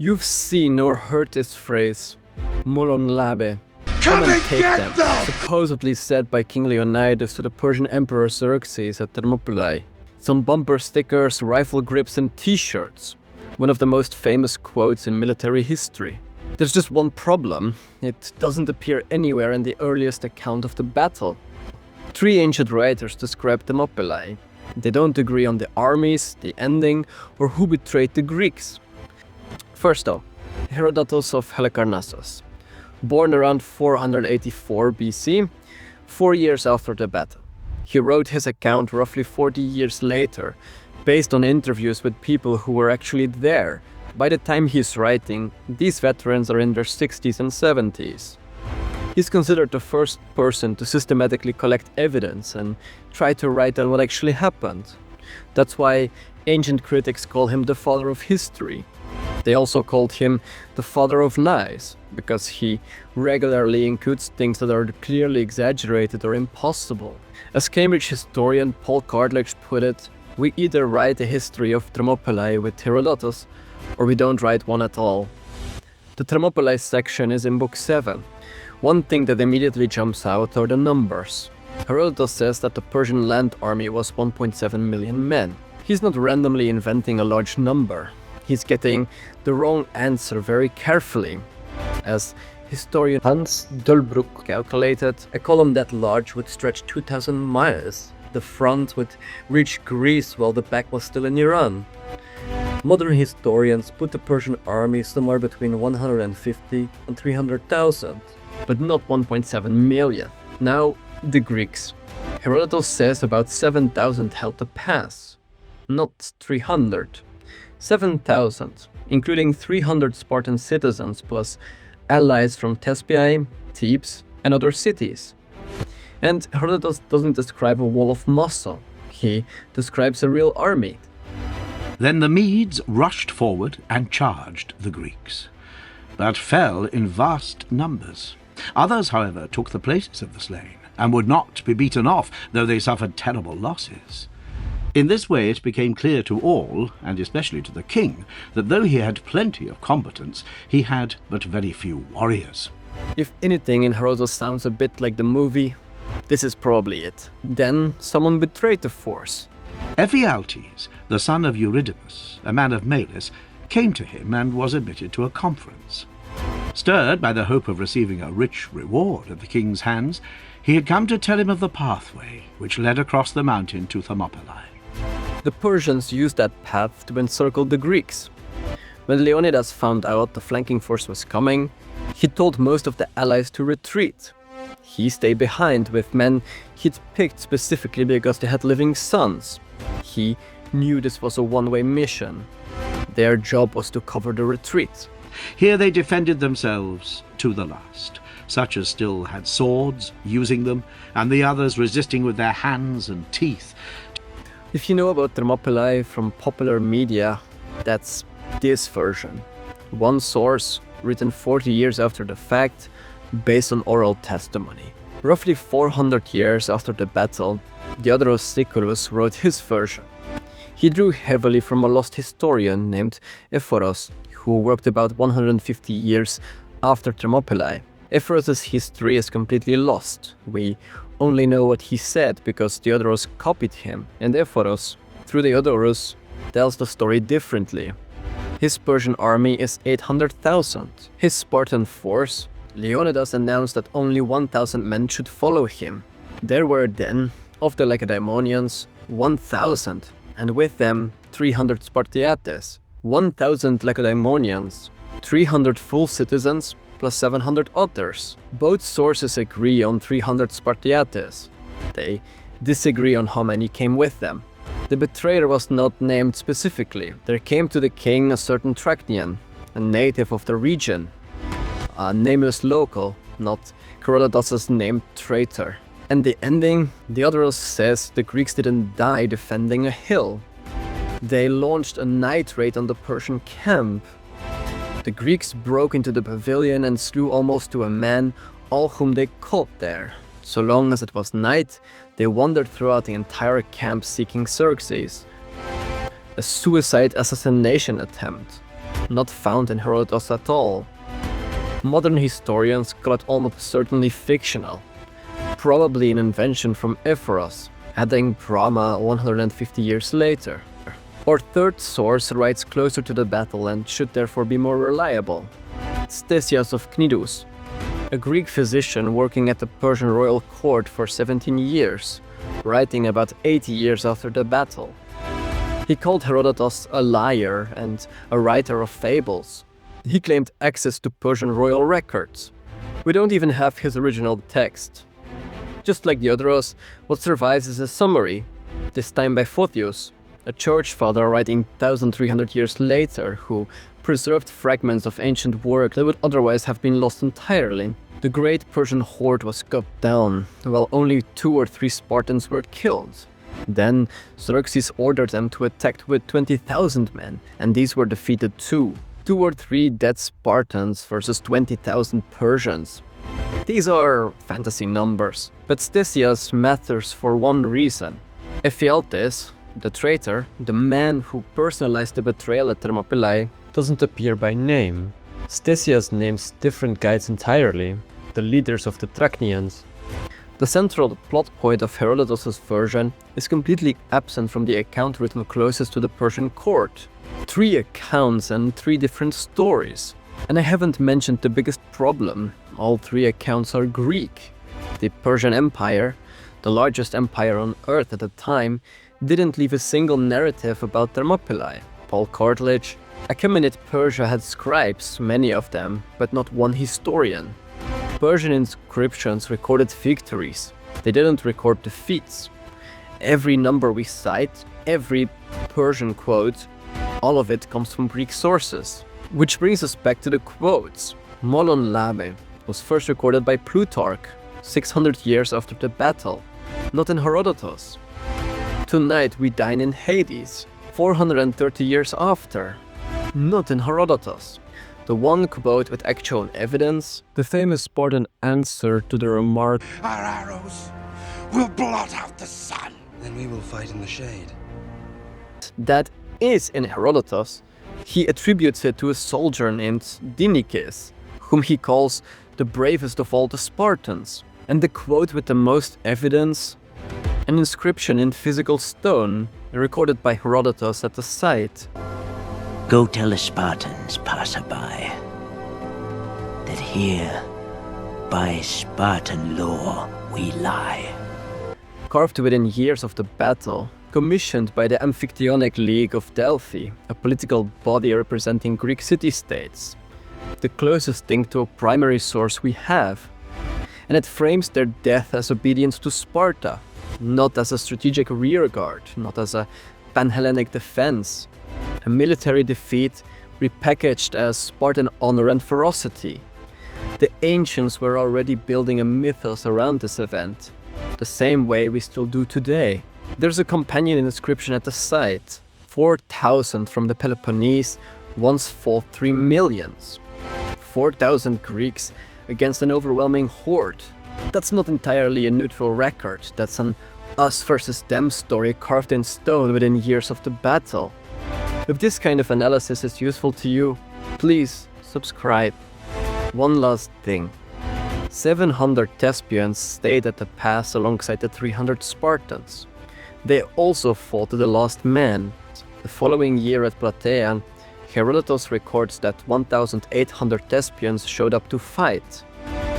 You've seen or heard this phrase, Molon labe. Come and take them, supposedly said by King Cnidus to the Persian Emperor Xerxes at Thermopylae. Some bumper stickers, rifle grips and t-shirts. One of the most famous quotes in military history. There's just one problem. It doesn't appear anywhere in the earliest account of the battle. 3 ancient writers describe Thermopylae. They don't agree on the armies, the ending, or who betrayed the Greeks. First off, Herodotus of Halicarnassus. Born around 484 BC, 4 years after the battle. He wrote his account roughly 40 years later, based on interviews with people who were actually there. By the time he's writing, these veterans are in their 60s and 70s. He's considered the first person to systematically collect evidence and try to write down what actually happened. That's why ancient critics call him the father of history. They also called him the father of lies, because he regularly includes things that are clearly exaggerated or impossible. As Cambridge historian Paul Cartledge put it, we either write a history of Thermopylae with Herodotus, or we don't write one at all. The Thermopylae section is in Book 7. One thing that immediately jumps out are the numbers. Herodotus says that the Persian land army was 1.7 million men. He's not randomly inventing a large number. He's getting the wrong answer very carefully. As historian Hans Dulbruck calculated, a column that large would stretch 2,000 miles. The front would reach Greece while the back was still in Iran. Modern historians put the Persian army somewhere between 150 and 300,000, but not 1.7 million. Now, the Greeks. Herodotus says about 7,000 held the pass, not 300. 7,000, including 300 Spartan citizens plus allies from Thespians, Thebes, and other cities. And Herodotus doesn't describe a wall of muscle, he describes a real army. Then the Medes rushed forward and charged the Greeks, but fell in vast numbers. Others, however, took the places of the slain, and would not be beaten off, though they suffered terrible losses. In this way it became clear to all, and especially to the king, that though he had plenty of combatants, he had but very few warriors. If anything in Herodotus sounds a bit like the movie, this is probably it. Then someone betrayed the force. Ephialtes, the son of Eurydimus, a man of Melis, came to him and was admitted to a conference. Stirred by the hope of receiving a rich reward at the king's hands, he had come to tell him of the pathway which led across the mountain to Thermopylae. The Persians used that path to encircle the Greeks. When Leonidas found out the flanking force was coming, he told most of the allies to retreat. He stayed behind with men he'd picked specifically because they had living sons. He knew this was a one-way mission. Their job was to cover the retreat. Here they defended themselves to the last, such as still had swords, using them, and the others resisting with their hands and teeth. If you know about Thermopylae from popular media, that's this version. One source, written 40 years after the fact, based on oral testimony. Roughly 400 years after the battle, Diodorus Siculus wrote his version. He drew heavily from a lost historian named Ephialtes, who worked about 150 years after Thermopylae. Ephialtes' history is completely lost. We only know what he said because Diodorus copied him, and Ephialtes, through Diodorus, tells the story differently. His Persian army is 800,000. His Spartan force, Leonidas announced that only 1,000 men should follow him. There were then, of the Lacedaemonians, 1,000, and with them 300 Spartiates. 1,000 Lacedaemonians, 300 full citizens, plus 700 others. Both sources agree on 300 Spartiates. They disagree on how many came with them. The betrayer was not named specifically. There came to the king a certain Trachinian, a native of the region, a nameless local, not Herodotus' named traitor. And the ending, Diodorus says the Greeks didn't die defending a hill. They launched a night raid on the Persian camp. The Greeks broke into the pavilion and slew almost to a man all whom they caught there. So long as it was night, they wandered throughout the entire camp seeking Xerxes. A suicide assassination attempt. not found in Herodotus at all. Modern historians call it almost certainly fictional, probably an invention from Ephialtes, adding drama 150 years later. Our third source writes closer to the battle and should therefore be more reliable. Ctesias of Cnidus, a Greek physician working at the Persian royal court for 17 years, writing about 80 years after the battle. He called Herodotus a liar and a writer of fables. He claimed access to Persian royal records. We don't even have his original text. Just like Diodorus, what survives is a summary, this time by Photius, a church father writing 1300 years later, who preserved fragments of ancient work that would otherwise have been lost entirely. The great Persian horde was cut down, while only 2 or 3 Spartans were killed. Then Xerxes ordered them to attack with 20,000 men, and these were defeated too. 2 or 3 dead Spartans versus 20,000 Persians. These are fantasy numbers, but Ctesias matters for one reason. Ephialtes, the traitor, the man who personalized the betrayal at Thermopylae, doesn't appear by name. Ctesias names different guides entirely, the leaders of the Trachinians. The central plot point of Herodotus' version is completely absent from the account written closest to the Persian court. 3 accounts and 3 different stories. And I haven't mentioned the biggest problem. All 3 accounts are Greek. The Persian Empire, the largest empire on earth at the time, didn't leave a single narrative about Thermopylae. Paul Cartledge, Achaemenid Persia had scribes, many of them, but not one historian. Persian inscriptions recorded victories. They didn't record defeats. Every number we cite, every Persian quote, all of it comes from Greek sources. Which brings us back to the quotes. Molon labe was first recorded by Plutarch, 600 years after the battle, not in Herodotus. Tonight we dine in Hades, 430 years after, not in Herodotus. The one quote with actual evidence, the famous Spartan answer to the remark, "Our arrows will blot out the sun." Then we will fight in the shade. that is in Herodotus. He attributes it to a soldier named Diodorus, whom he calls the bravest of all the Spartans. And the quote with the most evidence, an inscription in physical stone, recorded by Herodotus at the site. Go tell the Spartans, passerby, that here, by Spartan law, we lie. Carved within years of the battle, commissioned by the Amphictyonic League of Delphi, a political body representing Greek city-states. The closest thing to a primary source we have. And it frames their death as obedience to Sparta, not as a strategic rearguard, not as a pan-Hellenic defense. A military defeat repackaged as Spartan honor and ferocity. The ancients were already building a mythos around this event, the same way we still do today. There's a companion inscription at the site. 4,000 from the Peloponnese once fought 3 millions. 4,000 Greeks against an overwhelming horde. That's not entirely a neutral record, that's an us versus them story carved in stone within years of the battle. If this kind of analysis is useful to you, please subscribe. One last thing. 700 Thespians stayed at the pass alongside the 300 Spartans. They also fought to the last man. The following year at Plataea, Herodotus records that 1,800 Thespians showed up to fight,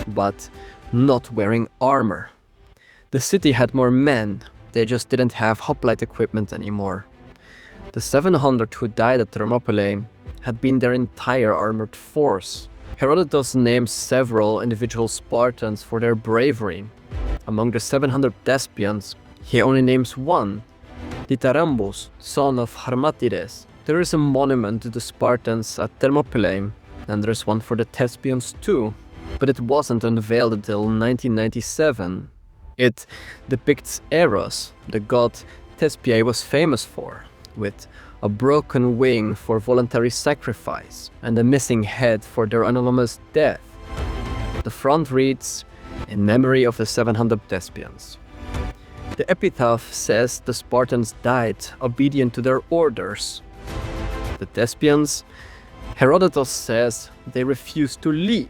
but not wearing armor. The city had more men, they just didn't have hoplite equipment anymore. The 700 who died at Thermopylae had been their entire armored force. Herodotus names several individual Spartans for their bravery. Among the 700 Thespians, he only names one, Ditharambus, son of Harmatides. There is a monument to the Spartans at Thermopylae, and there's one for the Thespians too, but it wasn't unveiled until 1997. It depicts Eros, the god Thespiae was famous for, with a broken wing for voluntary sacrifice and a missing head for their anonymous death. The front reads, "In memory of the 700 Thespians." The epitaph says the Spartans died obedient to their orders. The Thespians, Herodotus says they refused to leave.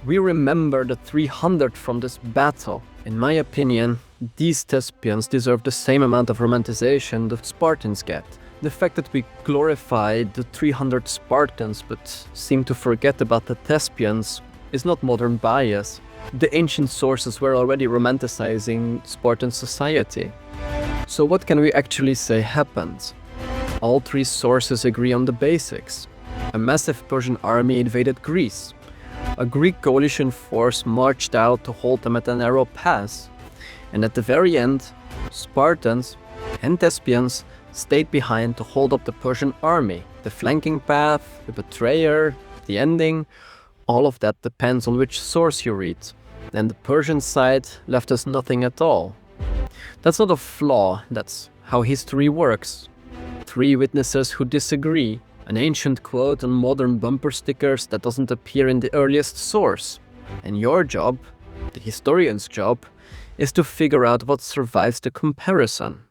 We remember the 300 from this battle. In my opinion, these Thespians deserve the same amount of romanticization the Spartans get. The fact that we glorify the 300 Spartans but seem to forget about the Thespians is not modern bias. The ancient sources were already romanticizing Spartan society. So what can we actually say happened? All three sources agree on the basics. A massive Persian army invaded Greece. A Greek coalition force marched out to hold them at a narrow pass. And at the very end, Spartans and Thespians stayed behind to hold up the Persian army. The flanking path, the betrayer, the ending, all of that depends on which source you read. And the Persian side left us nothing at all. That's not a flaw, that's how history works. Three witnesses who disagree. An ancient quote on modern bumper stickers that doesn't appear in the earliest source. And your job, the historian's job, is to figure out what survives the comparison.